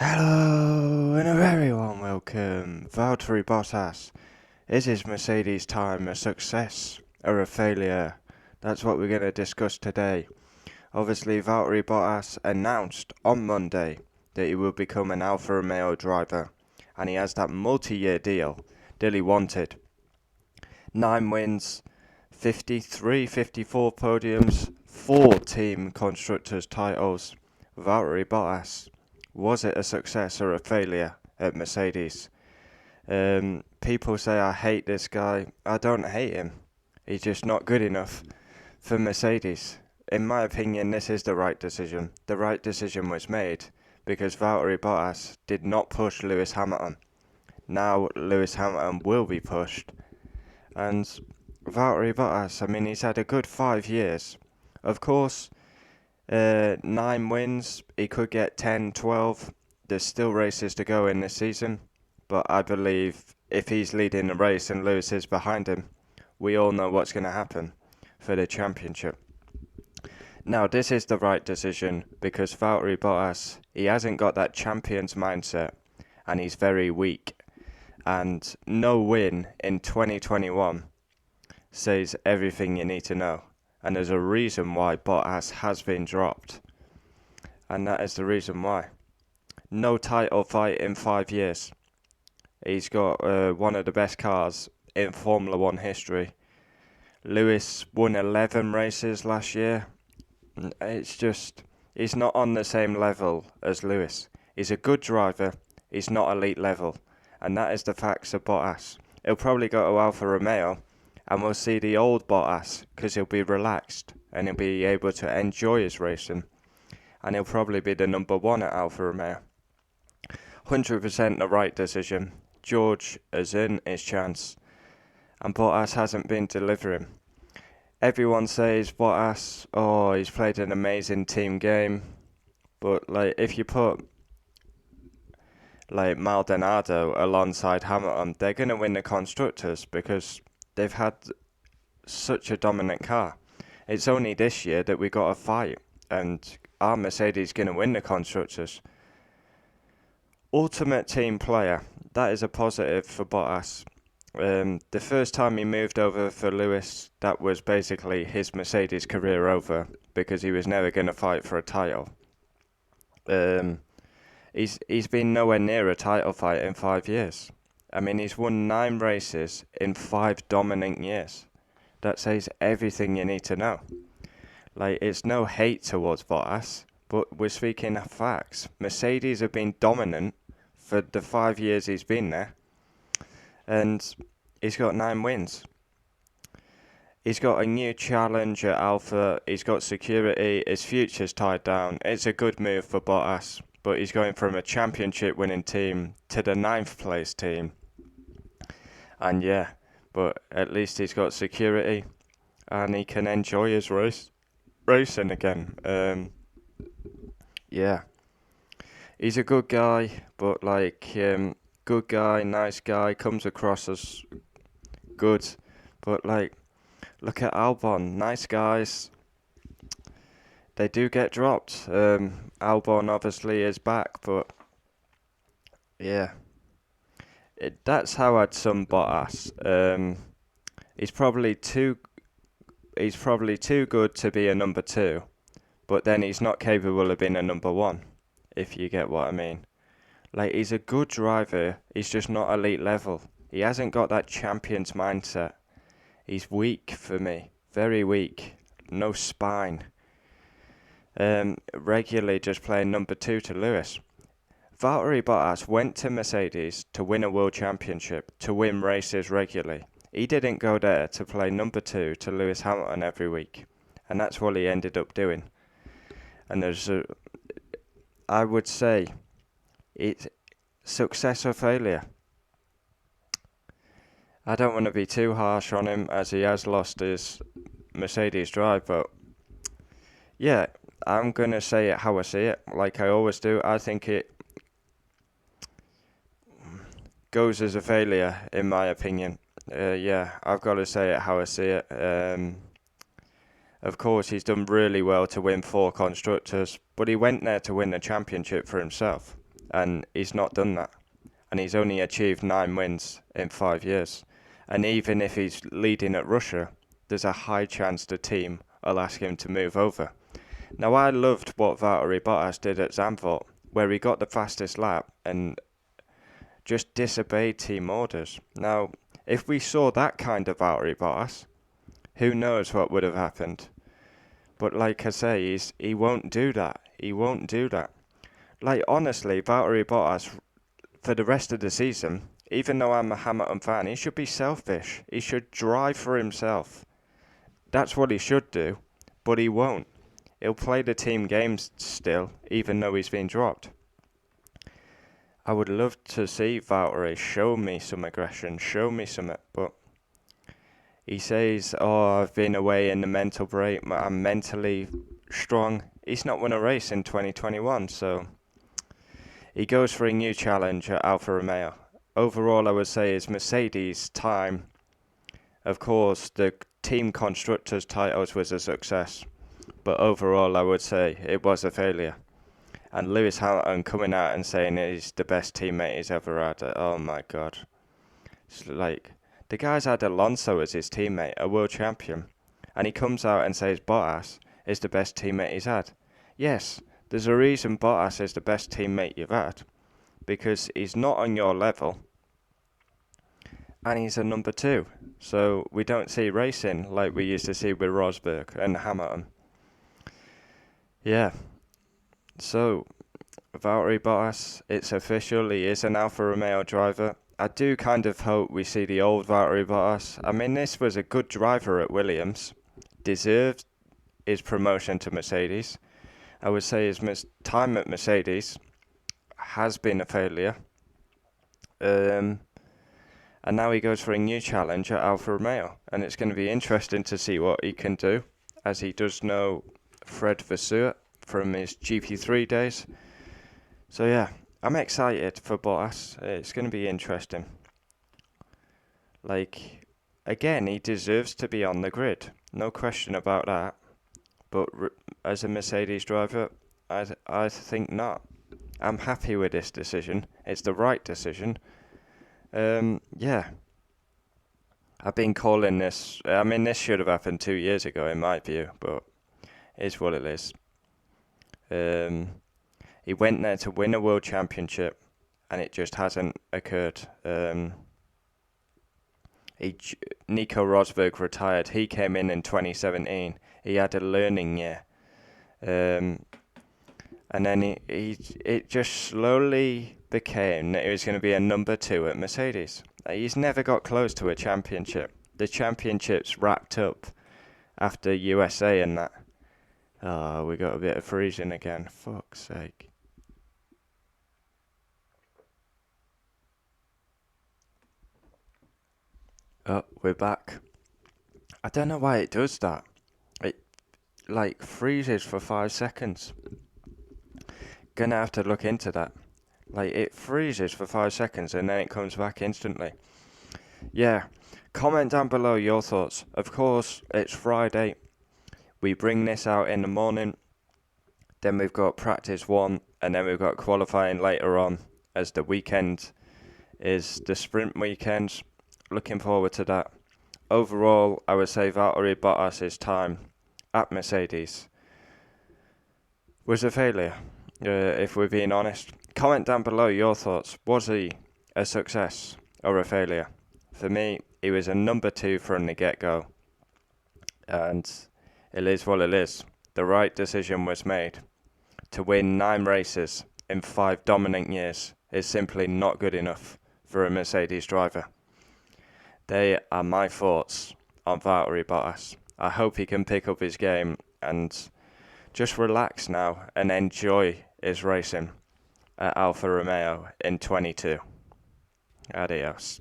Hello and a very warm welcome, Valtteri Bottas. Is his Mercedes time a success or a failure? That's what we're going to discuss today. Obviously, Valtteri Bottas announced on Monday that he will become an Alfa Romeo driver, and he has that multi-year deal that he wanted. 9 wins, 53, 54 podiums, 4 team constructors titles. Valtteri Bottas. Was it a success or a failure at Mercedes? People say I hate this guy. I don't hate him. He's just not good enough for Mercedes. In my opinion, this is the right decision. The right decision was made because Valtteri Bottas did not push Lewis Hamilton. Now Lewis Hamilton will be pushed. And Valtteri Bottas, I mean, he's had a good 5 years. Of course, 9 wins, he could get 10, 12. There's still races to go in this season, but I believe if he's leading the race and Lewis is behind him, we all know what's going to happen for the championship. Now, this is the right decision because Valtteri Bottas, he hasn't got that champion's mindset and he's very weak. And no win in 2021 says everything you need to know. And there's a reason why Bottas has been dropped. And that is the reason why. No title fight in 5 years. He's got one of the best cars in Formula 1 history. Lewis won 11 races last year. It's just, he's not on the same level as Lewis. He's a good driver. He's not elite level. And that is the facts of Bottas. He'll probably go to Alfa Romeo. And we'll see the old Bottas because he'll be relaxed and he'll be able to enjoy his racing. And he'll probably be the number 1 at Alfa Romeo. 100% the right decision. George is in his chance. And Bottas hasn't been delivering. Everyone says Bottas, oh, he's played an amazing team game. But like, if you put like Maldonado alongside Hamilton, they're going to win the constructors because they've had such a dominant car. It's only this year that we got a fight, and are Mercedes going to win the constructors? Ultimate team player, that is a positive for Bottas. The first time he moved over for Lewis, that was basically his Mercedes career over because he was never going to fight for a title. He's been nowhere near a title fight in 5 years. I mean, he's won 9 races in 5 dominant years. That says everything you need to know. Like, it's no hate towards Bottas, but we're speaking of facts. Mercedes have been dominant for the 5 years he's been there, and he's got 9 wins. He's got a new challenge at Alfa. He's got security. His future's tied down. It's a good move for Bottas, but he's going from a championship winning team to the 9th place team. And yeah, but at least he's got security and he can enjoy his racing again. Yeah, he's a good guy, but like, good guy, nice guy, comes across as good. But like, look at Albon, nice guys. They do get dropped. Albon obviously is back, but yeah. That's how I'd sum Bottas. He's probably too good to be a number 2, but then he's not capable of being a number 1, if you get what I mean. Like, he's a good driver, he's just not elite level. He hasn't got that champion's mindset. He's weak for me, very weak, no spine. Regularly just playing number 2 to Lewis. Valtteri Bottas went to Mercedes to win a world championship, to win races regularly. He didn't go there to play number 2 to Lewis Hamilton every week. And that's what he ended up doing. And I would say, it's success or failure. I don't want to be too harsh on him as he has lost his Mercedes drive, but yeah, I'm going to say it how I see it, like I always do. I think it goes as a failure, in my opinion. Yeah, I've got to say it how I see it. Of course, he's done really well to win 4 constructors, but he went there to win the championship for himself. and he's not done that. And he's only achieved 9 wins in 5 years. And even if he's leading at Russia, there's a high chance the team will ask him to move over. Now, I loved what Valtteri Bottas did at Zandvoort, where he got the fastest lap and just disobeyed team orders. Now, if we saw that kind of Valtteri Bottas, who knows what would have happened. But like I say, he won't do that. He won't do that. Like, honestly, Valtteri Bottas, for the rest of the season, even though I'm a Hamilton fan, he should be selfish. He should drive for himself. That's what he should do, but he won't. He'll play the team games still, even though he's been dropped. I would love to see Valtteri show me some aggression, show me something, but he says, oh, I've been away in the mental break, I'm mentally strong. He's not won a race in 2021, so he goes for a new challenge at Alfa Romeo. Overall, I would say is Mercedes' time. Of course, the team constructors titles was a success, but overall, I would say it was a failure. And Lewis Hamilton coming out and saying he's the best teammate he's ever had. Oh my God. It's like, the guy's had Alonso as his teammate, a world champion, and he comes out and says Bottas is the best teammate he's had. Yes, there's a reason Bottas is the best teammate you've had, because he's not on your level, and he's a number 2. So we don't see racing like we used to see with Rosberg and Hamilton. Yeah. So, Valtteri Bottas, it's official, he is an Alfa Romeo driver. I do kind of hope we see the old Valtteri Bottas. I mean, this was a good driver at Williams. Deserved his promotion to Mercedes. I would say his time at Mercedes has been a failure. And now he goes for a new challenge at Alfa Romeo. And it's going to be interesting to see what he can do, as he does know Fred Vasseur from his GP3 days. So yeah, I'm excited for Bottas. It's going to be interesting. Like, again, he deserves to be on the grid. No question about that. But as a Mercedes driver, I think not. I'm happy with this decision. It's the right decision. Yeah. I've been calling this... I mean, this should have happened 2 years ago, in my view. But it's what it is. He went there to win a world championship, and it just hasn't occurred. Nico Rosberg retired. He came in 2017. He had a learning year, and then it just slowly became that he was going to be a number 2 at Mercedes. He's never got close to a championship. The championships wrapped up after USA and that. Oh, we got a bit of freezing again. Fuck's sake. Oh, we're back. I don't know why it does that. It, like, freezes for 5 seconds. Gonna have to look into that. Like, it freezes for 5 seconds and then it comes back instantly. Yeah. Comment down below your thoughts. Of course, it's Friday. We bring this out in the morning. Then we've got practice 1. And then we've got qualifying later on, as the weekend is the sprint weekend. Looking forward to that. Overall, I would say Valtteri Bottas' time at Mercedes was a failure, if we're being honest. Comment down below your thoughts. Was he a success or a failure? For me, he was a number 2 from the get-go. And it is what it is. The right decision was made. To win 9 races in 5 dominant years is simply not good enough for a Mercedes driver. They are my thoughts on Valtteri Bottas. I hope he can pick up his game and just relax now and enjoy his racing at Alfa Romeo in 22. Adios.